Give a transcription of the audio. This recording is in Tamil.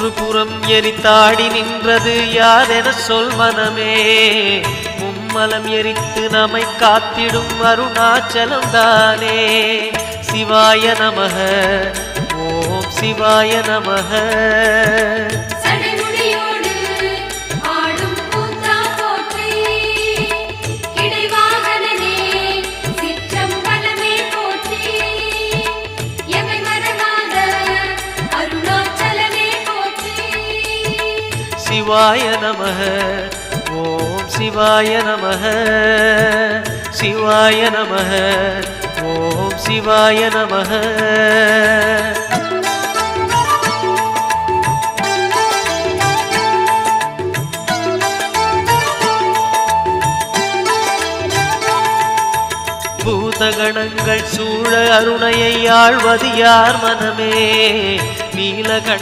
மூன்று புறம் எரித்தாடி நின்றது யாரென சொல் மனமே. மும்மலம் எரித்து நம்மை காத்திடும் அருணாச்சலம் தானே. சிவாய நமக ஓம் சிவாய நமக. சிவாய நமக ஓம் சிவாய நமக. சிவாய நமக ஓம் சிவாய நமக. பூதகணங்கள் சூழ அருணையை ஆழ்வது யார் மனமே. நீலகண்